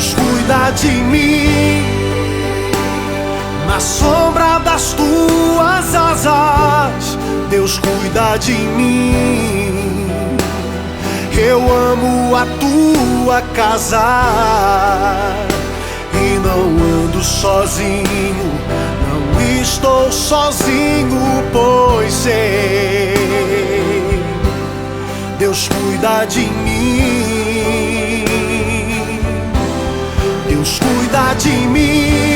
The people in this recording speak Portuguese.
Deus cuida de mim. Na sombra das tuas asas, Deus cuida de mim. Eu amo a tua casa e não ando sozinho, não estou sozinho, pois sei, Deus cuida de mim. Deus cuida de mim.